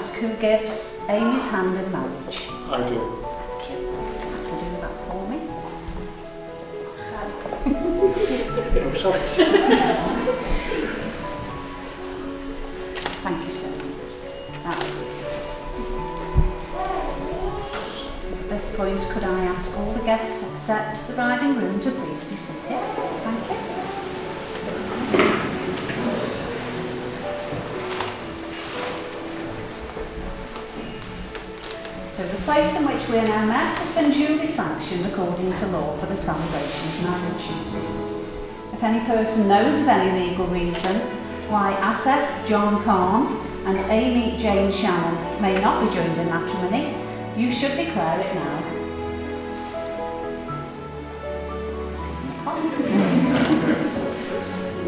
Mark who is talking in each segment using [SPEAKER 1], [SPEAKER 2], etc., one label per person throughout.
[SPEAKER 1] ask who gives Amy's hand in marriage?
[SPEAKER 2] I do.
[SPEAKER 1] Thank you. Want to do that for me?
[SPEAKER 2] I'm sorry.
[SPEAKER 1] Thank you so much. At this point, could I ask all the guests except the bride and groom to please be seated? Thank you. So the place in which we are now met has been duly sanctioned according to law for the celebration of marriage. If any person knows of any legal reason why Asaf John Khan and Amy Jane Shannon may not be joined in matrimony, you should declare it now.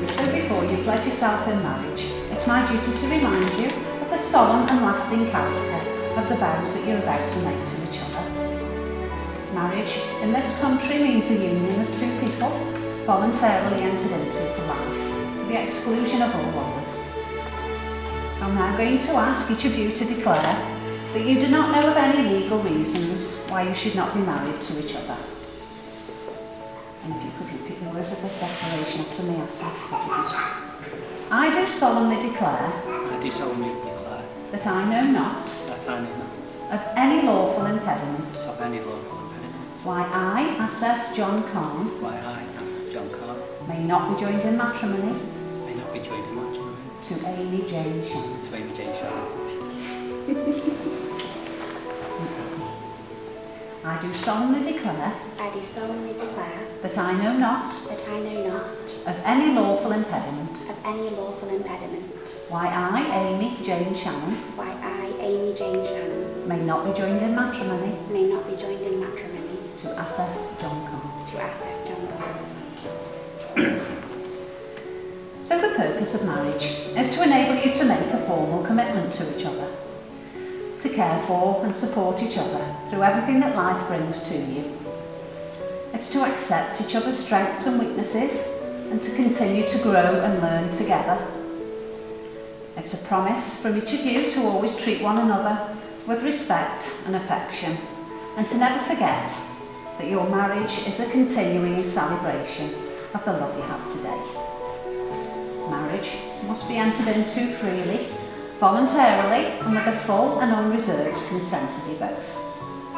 [SPEAKER 1] So before you pledge yourself in marriage, it's my duty to remind you of the solemn and lasting character of the vows that you're about to make to each other. Marriage in this country means the union of two people voluntarily entered into for life, to the exclusion of all others. So I'm now going to ask each of you to declare that you do not know of any legal reasons why you should not be married to each other. And if you could repeat the words of this declaration after me, I do solemnly declare.
[SPEAKER 3] I do solemnly declare.
[SPEAKER 1] That I know not.
[SPEAKER 3] That I know not.
[SPEAKER 1] Of any lawful impediment.
[SPEAKER 3] Of any lawful impediment.
[SPEAKER 1] Why I, Asaf John Khan.
[SPEAKER 3] Why I, Asaf John Khan.
[SPEAKER 1] May not be joined in matrimony.
[SPEAKER 3] May not be joined in matrimony.
[SPEAKER 1] To Amy Jane Shannon.
[SPEAKER 3] To Amy Jane Shannon.
[SPEAKER 1] I do solemnly declare.
[SPEAKER 4] I do solemnly declare.
[SPEAKER 1] That I know not.
[SPEAKER 4] That I know not.
[SPEAKER 1] Of any lawful impediment.
[SPEAKER 4] Of any lawful impediment.
[SPEAKER 1] Why I, Amy Jane Shannon.
[SPEAKER 4] Why I, Amy Jane Shannon.
[SPEAKER 1] May not be joined in matrimony.
[SPEAKER 4] May not be joined in matrimony.
[SPEAKER 1] To Asaf John Khan.
[SPEAKER 4] To Asaf John Khan.
[SPEAKER 1] So the purpose of marriage is to enable you to make a formal commitment to each other, to care for and support each other through everything that life brings to you. It's to accept each other's strengths and weaknesses and to continue to grow and learn together. It's a promise from each of you to always treat one another with respect and affection, and to never forget that your marriage is a continuing celebration of the love you have today. Marriage must be entered into freely, voluntarily, and with the full and unreserved consent of you both.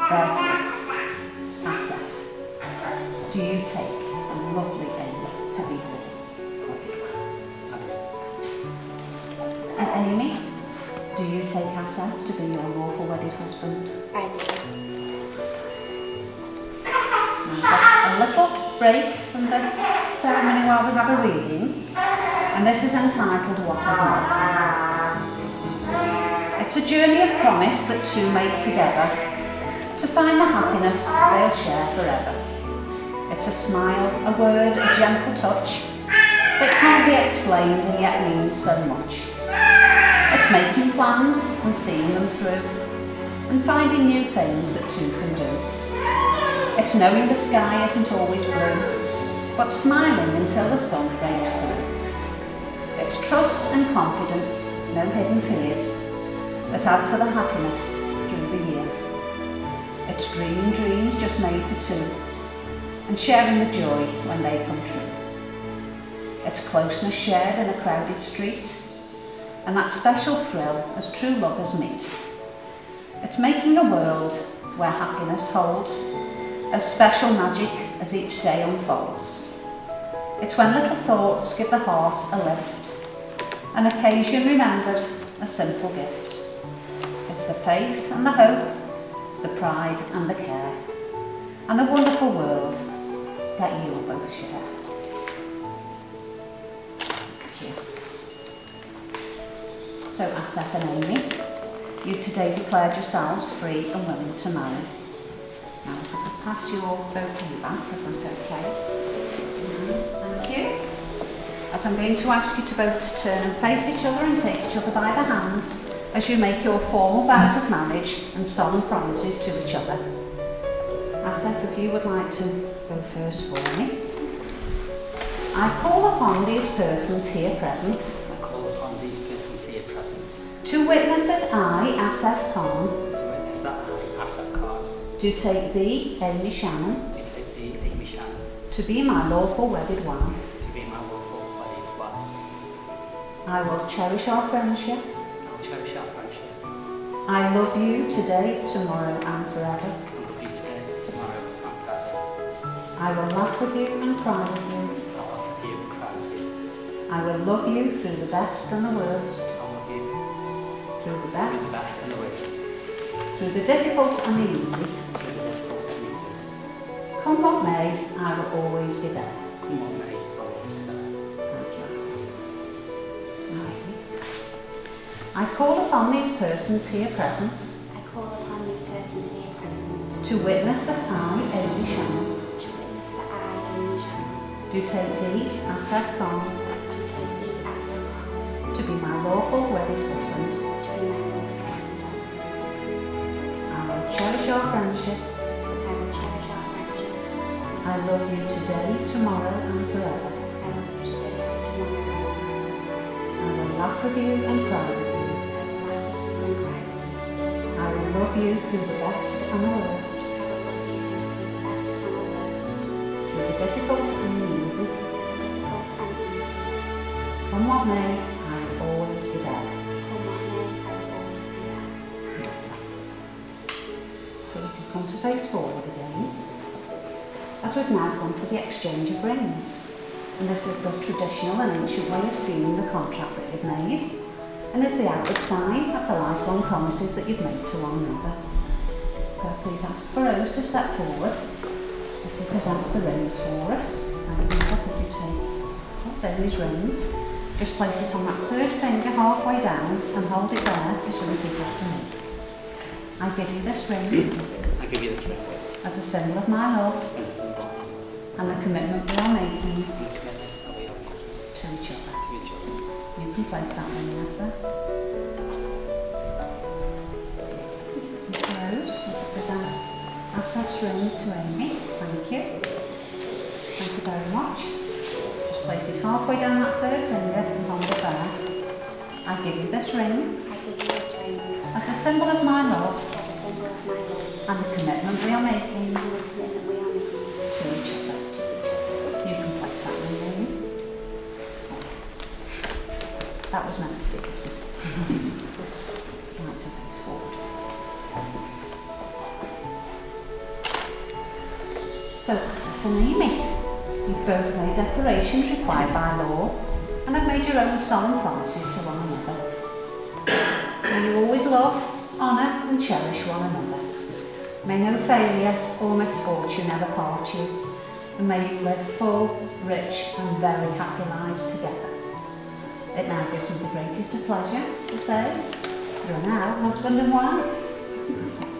[SPEAKER 1] Therefore, Asaf, do you take a lovely Amy to be your wedded wife? And Amy, do you take Asaf to be your lawful wedded husband?
[SPEAKER 4] I do.
[SPEAKER 1] A little break from the ceremony while we have a reading, and this is entitled What is Love? It's a journey of promise that two make together to find the happiness they'll share forever. It's a smile, a word, a gentle touch that can't be explained and yet means so much. It's making plans and seeing them through and finding new things that two can do. It's knowing the sky isn't always blue, but smiling until the sun breaks through. It's trust and confidence, no hidden fears, that add to the happiness through the years. It's dreaming dreams just made for two, and sharing the joy when they come true. It's closeness shared in a crowded street, and that special thrill as true lovers meet. It's making a world where happiness holds as special magic as each day unfolds. It's when little thoughts give the heart a lift, an occasion remembered, a simple gift. It's the faith and the hope, the pride and the care, and the wonderful world that you will both share. Thank you. So Asaf and Amy, you today declared yourselves free and willing to marry. Now if I could pass you all bouquet back, if that's okay. Thank you. As I'm going to ask you to both turn and face each other and take each other by the hands as you make your formal vows of marriage and solemn promises to each other. Asaf, if you would like to go first for me. I call upon these persons here present.
[SPEAKER 3] I call upon these persons here present.
[SPEAKER 1] To To witness that I, Asaf Khan,
[SPEAKER 3] to witness that I, Asaf Khan,
[SPEAKER 1] do take thee, Amy Shannon,
[SPEAKER 3] do take thee, Amy Shannon,
[SPEAKER 1] to be my lawful wedded wife.
[SPEAKER 3] to be my lawful wedded wife.
[SPEAKER 1] I will cherish our friendship.
[SPEAKER 3] I will cherish our friendship.
[SPEAKER 1] I love you today, tomorrow and forever.
[SPEAKER 3] I love you today, tomorrow, and forever.
[SPEAKER 1] I will laugh with you and cry with you.
[SPEAKER 3] I'll laugh with you and cry with you.
[SPEAKER 1] I will love you through the best and the worst,
[SPEAKER 3] I'll love you
[SPEAKER 1] through the
[SPEAKER 3] through the
[SPEAKER 1] best,
[SPEAKER 3] best and the worst,
[SPEAKER 1] through the difficult and the easy.
[SPEAKER 3] through the difficult and the easy.
[SPEAKER 1] Come what may, I will always be there.
[SPEAKER 3] Come what may, I'll always be there.
[SPEAKER 1] Thank you, Alison. I call upon these persons here present
[SPEAKER 4] I call upon these persons here present
[SPEAKER 1] to witness that I, Amy Shannon,
[SPEAKER 4] to witness that I, Amy Shannon,
[SPEAKER 1] do take thee, Asaf Khan,
[SPEAKER 4] do take thee as a Khan,
[SPEAKER 1] to be my lawful wedded husband.
[SPEAKER 4] to be my lawful husband.
[SPEAKER 1] I will cherish our friendship.
[SPEAKER 4] I will cherish our friendship.
[SPEAKER 1] I love you today, tomorrow and forever.
[SPEAKER 4] I love you today, tomorrow,
[SPEAKER 1] I will laugh with you and cry with you. I will love you through the best and the worst, through the difficult and the easy. Come what may, I will always be there. So we can come to face forward again, as we've now come to the exchange of rings. And this is the traditional and ancient way of sealing the contract that you've made, and is the outward sign of the lifelong promises that you've made to one another. Please ask for Rose to step forward as he presents the rings for us. And Lisa, could you take Amy's ring, just place it on that third finger halfway down and hold it there as you repeat after me. I give you this ring
[SPEAKER 3] I give you this ring
[SPEAKER 1] as a symbol of my love
[SPEAKER 3] as a symbol of
[SPEAKER 1] and the commitment we are making
[SPEAKER 3] and the commitment that we are making
[SPEAKER 1] to each other.
[SPEAKER 3] to each other.
[SPEAKER 1] You can place that ring, Lisa. Rose, you can present Asaf's ring to Amy. Thank you. Thank you very much. Just place it halfway down that third finger and hold it there. I give you this ring
[SPEAKER 4] I give you this ring
[SPEAKER 1] as a symbol of my love
[SPEAKER 4] as a symbol of my love
[SPEAKER 1] and the commitment we are making
[SPEAKER 4] and the commitment we are making
[SPEAKER 1] to each other.
[SPEAKER 4] to each other.
[SPEAKER 1] You can place that ring, Amy. Oh, yes. That was meant to be, wasn't it? Right to face forward. So, Asaf and Amy, you've both made declarations required by law and have made your own solemn promises to one another. May you always love, honour and cherish one another. May no failure or misfortune ever part you, and may you live full, rich and very happy lives together. It now gives me the greatest of pleasure to say, you're now husband and wife. Let's have a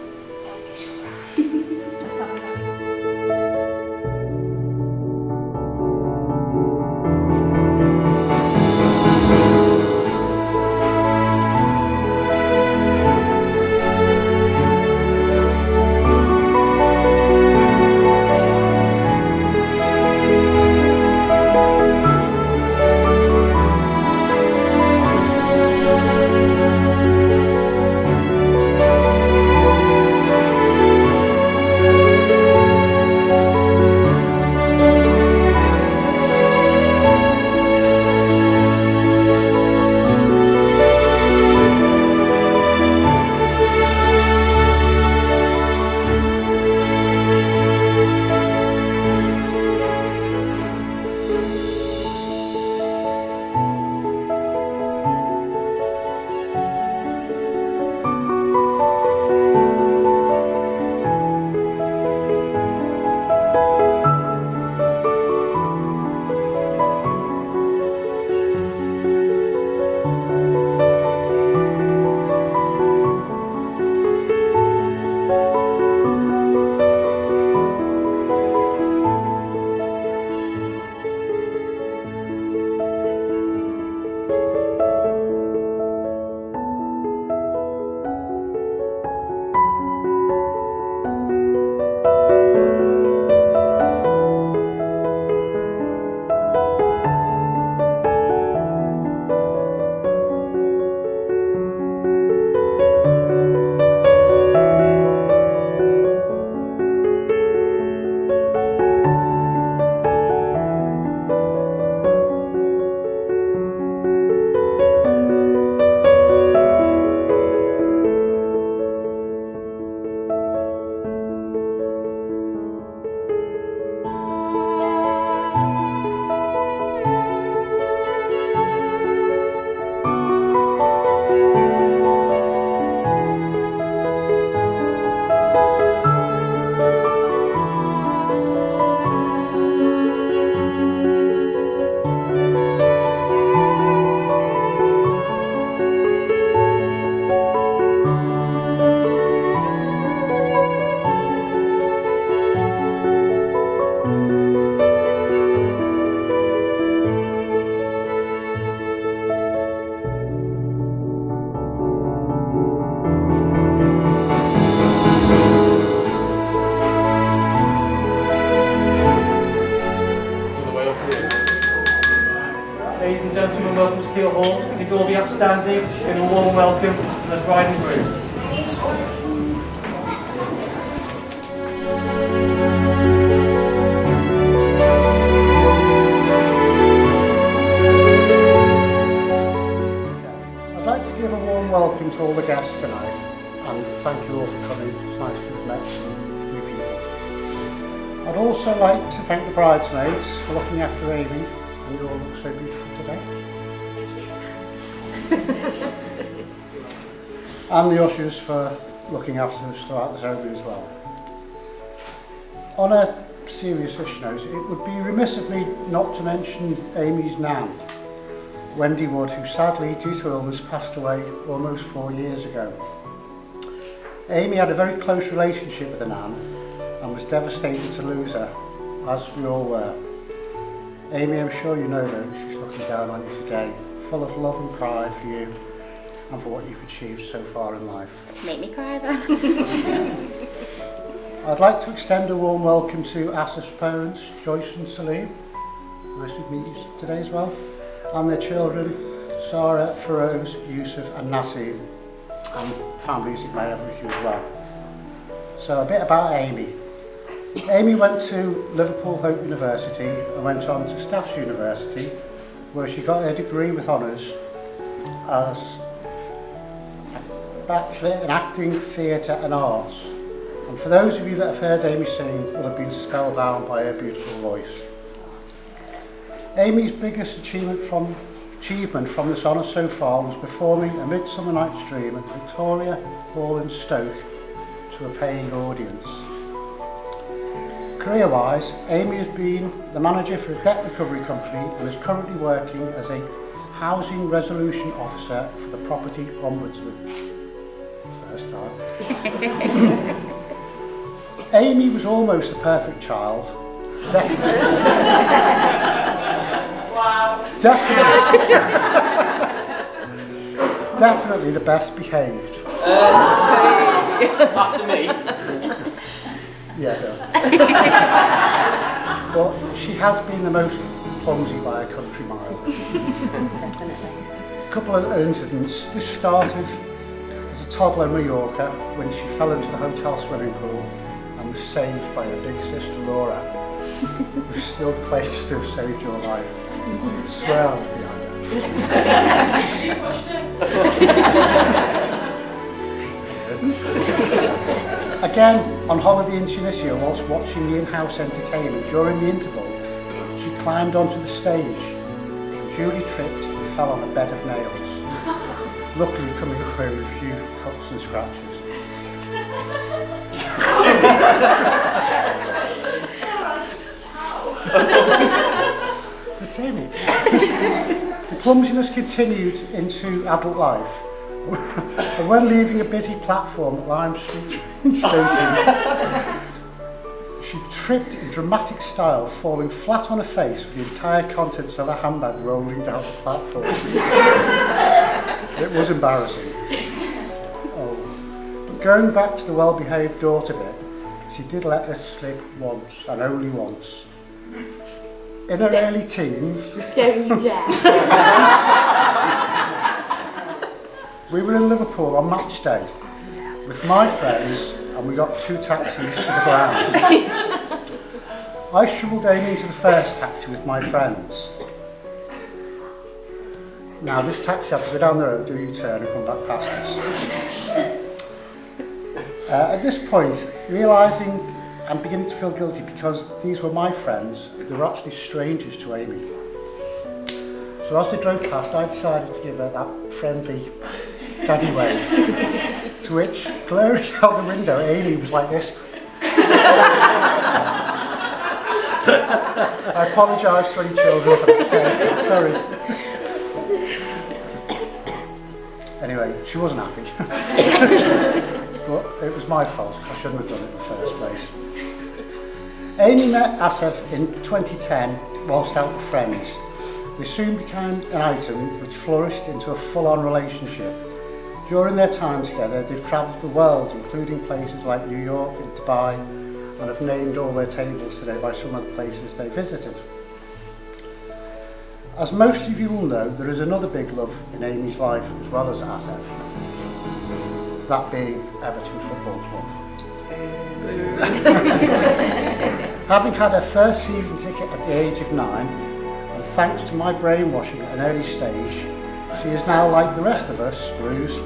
[SPEAKER 2] Hall, I think all be upstanding and a warm welcome to the bride and groom.
[SPEAKER 5] I'd like to give a warm welcome to all the guests tonight and thank you all for coming. It's nice to have met some new people. I'd also like to thank the bridesmaids for looking after Amy, and you all look so beautiful today. And the ushers for looking after us throughout the ceremony as well. On a serious note, it would be remiss of me not to mention Amy's nan, Wendy Wood, who sadly, due to illness, passed away almost 4 years ago. Amy had a very close relationship with her nan and was devastated to lose her, as we all were. Amy, I'm sure you know though, she's looking down on you today, full of love and pride for you and for what you've achieved so far in life.
[SPEAKER 4] Make me cry then.
[SPEAKER 5] I'd like to extend a warm welcome to Asif's parents, Joyce and Salim. Nice to meet you today as well. And their children, Sarah, Feroz, Yusuf and Nassim, and families that may have with you as well. So a bit about Amy. Amy went to Liverpool Hope University and went on to Staffordshire University, where she got her degree with honours as Bachelor in Acting, Theatre and Arts. And for those of you that have heard Amy sing will have been spellbound by her beautiful voice. Amy's biggest achievement from this honour so far was performing A Midsummer Night's Dream at Victoria Hall in Stoke to a paying audience. Career-wise, Amy has been the manager for a debt recovery company and is currently working as a housing resolution officer for the property ombudsman. First time. Amy was almost the perfect child. Definitely.
[SPEAKER 6] Wow.
[SPEAKER 5] Definitely the best behaved.
[SPEAKER 3] After me.
[SPEAKER 5] Yeah, no. But she has been the most clumsy by a country mile.
[SPEAKER 4] Definitely.
[SPEAKER 5] A couple of incidents. This started as a toddler in Mallorca when she fell into the hotel swimming pool and was saved by her big sister Laura, who still claims to have saved your life. I swear I was behind her.
[SPEAKER 6] You pushed it.
[SPEAKER 5] Again, on holiday in Tunisia, whilst watching the in-house entertainment, during the interval, she climbed onto the stage, duly tripped and fell on a bed of nails, luckily coming away with a few cuts and scratches. It's Amy. The clumsiness continued into adult life. And when leaving a busy platform at Lime Street train station, she tripped in dramatic style, falling flat on her face with the entire contents of her handbag rolling down the platform. It was embarrassing. Oh. But going back to the well-behaved daughter bit, she did let this slip once, and only once. In her early teens...
[SPEAKER 4] Don't you dare.
[SPEAKER 5] We were in Liverpool on match day with my friends and we got 2 taxis to the ground. I shoveled Amy into the first taxi with my friends. Now this taxi had to go down the road, do a U-turn and come back past us. At this point, realising I'm beginning to feel guilty because these were my friends, they were actually strangers to Amy. So as they drove past, I decided to give her that friendly daddy wave, to which, glaring out the window, Amy was like this. I apologise to any children for that. Sorry. Anyway, she wasn't happy. But it was my fault. I shouldn't have done it in the first place. Amy met Asif in 2010 whilst out with friends. They soon became an item which flourished into a full-on relationship. During their time together, they've travelled the world, including places like New York and Dubai, and have named all their tables today by some of the places they visited. As most of you will know, there is another big love in Amy's life as well as Asif, that being Everton Football Club. Having had her first season ticket at the age of 9, and thanks to my brainwashing at an early stage, she is now like the rest of us, Blues,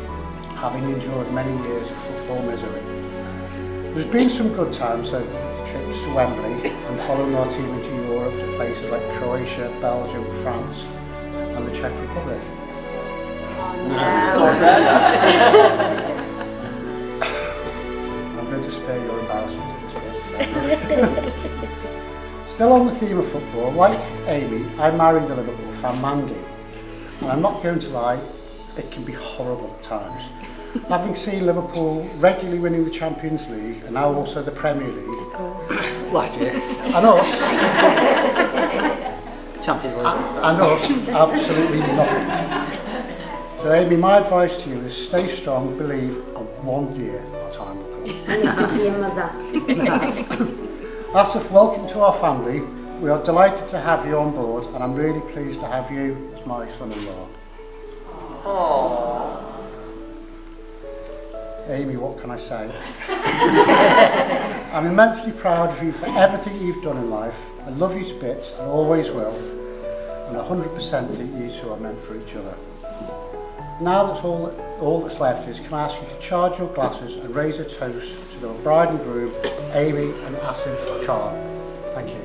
[SPEAKER 5] having endured many years of football misery. There's been some good times, so trips to Wembley and following our team into Europe to places like Croatia, Belgium, France and the Czech Republic. I'm going to spare your embarrassment at this bit. Still on the theme of football, like Amy, I married a Liverpool fan, Mandy. And I'm not going to lie, it can be horrible at times. Having seen Liverpool regularly winning the Champions League and now also the Premier League.
[SPEAKER 4] Of course.
[SPEAKER 3] Last year.
[SPEAKER 5] And us.
[SPEAKER 3] Champions League.
[SPEAKER 5] And us, absolutely nothing. So Amy, my advice to you is stay strong, believe, and one year time will come.
[SPEAKER 4] And listen to your mother.
[SPEAKER 5] Asif, welcome to our family. We are delighted to have you on board and I'm really pleased to have you as my son-in-law.
[SPEAKER 3] Oh.
[SPEAKER 5] Amy, what can I say? I'm immensely proud of you for everything you've done in life. I love you to bits and always will. And 100% think you two are meant for each other. Now that's all that's left is, can I ask you to charge your glasses and raise a toast to the bride and groom, Amy and Asif Khan. Thank you.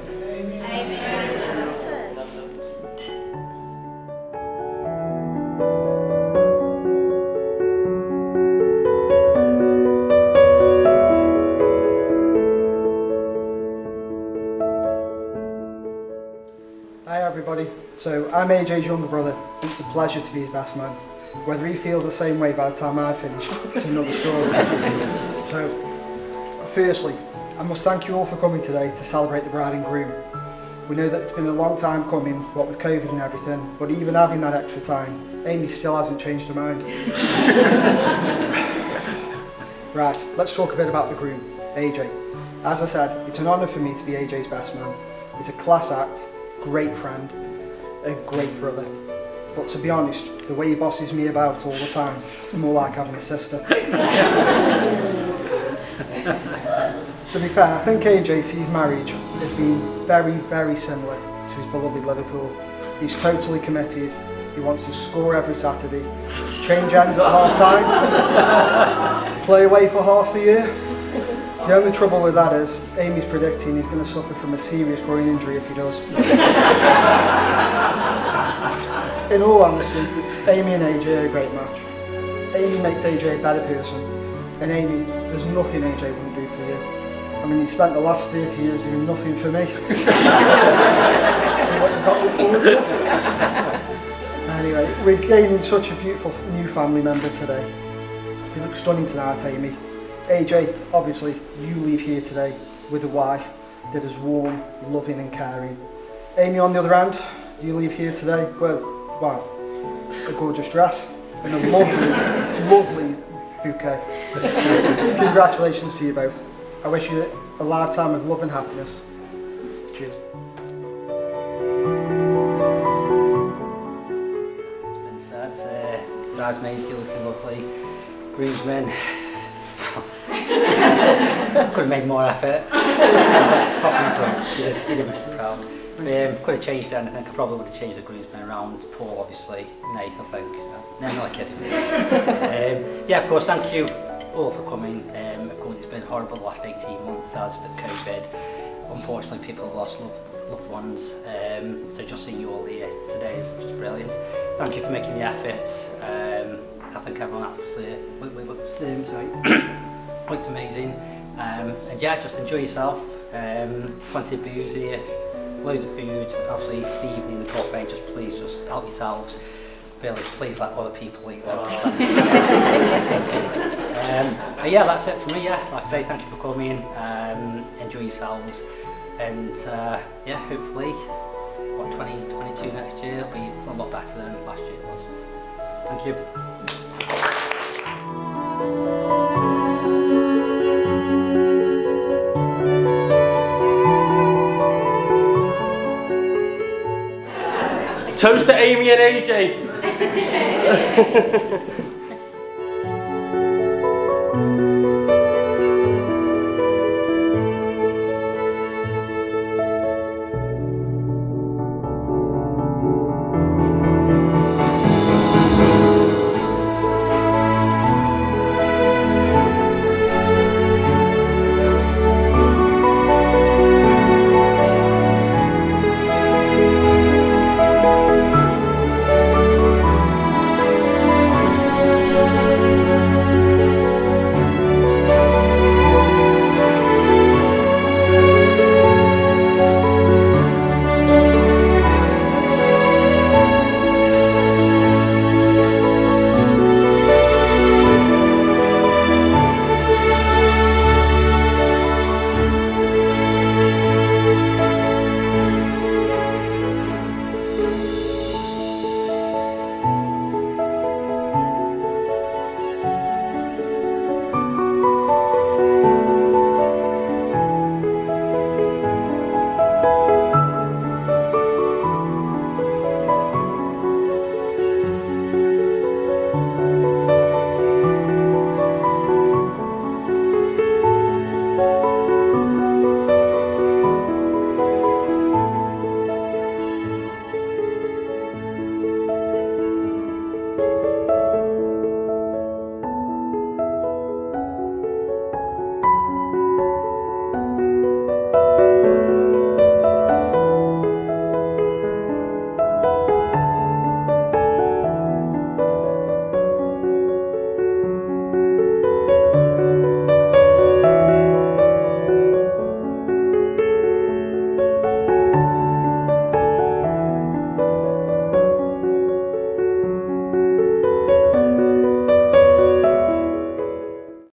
[SPEAKER 7] Hi everybody, so I'm AJ's younger brother. It's a pleasure to be his best man. Whether he feels the same way by the time I finish, it's another story. So, firstly, I must thank you all for coming today to celebrate the bride and groom. We know that it's been a long time coming, what with COVID and everything, but even having that extra time, Amy still hasn't changed her mind. Right, let's talk a bit about the groom, AJ. As I said, it's an honour for me to be AJ's best man. He's a class act, great friend, a great brother. But to be honest, the way he bosses me about all the time, it's more like having a sister. To be fair, I think AJ's marriage has been very, very similar to his beloved Liverpool. He's totally committed, he wants to score every Saturday, change ends at half time, play away for half the year. The only trouble with that is, Amy's predicting he's going to suffer from a serious groin injury if he does. In all honesty, Amy and AJ are a great match. Amy makes AJ a better person, and Amy, there's nothing AJ wouldn't do for you. I mean, he spent the last 30 years doing nothing for me. See what you've got to look forward to? Anyway, we're gaining such a beautiful new family member today. You look stunning tonight, Amy. AJ, obviously, you leave here today with a wife that is warm, loving and caring. Amy, on the other hand, you leave here today, well, wow, a gorgeous dress and a lovely, lovely bouquet. Congratulations to you both. I wish you a lifetime of love and happiness. Cheers.
[SPEAKER 3] It's been said, bridesmaids, you're looking lovely. Groomsmen, could have made more effort. You'd have been proud. Could have changed anything. I probably would have changed the groomsmen around. Paul, obviously. Nath, I think. No, not kidding. Yeah, of course, thank you all for coming. Of course, it's been horrible the last 18 months as with COVID. Unfortunately, people have lost loved ones. So just seeing you all here today is just brilliant. Thank you for making the effort. I think everyone absolutely looks amazing. And yeah, just enjoy yourself. Plenty of booze here, loads of food. Obviously, the evening, the buffet. Just please, just help yourselves. Really, please let other people eat them. But yeah, that's it for me. Yeah, like I say, thank you for coming. Enjoy yourselves, and yeah, hopefully, 2022 next year will be a lot better than last year was. Thank you.
[SPEAKER 2] Toast to Amy and AJ.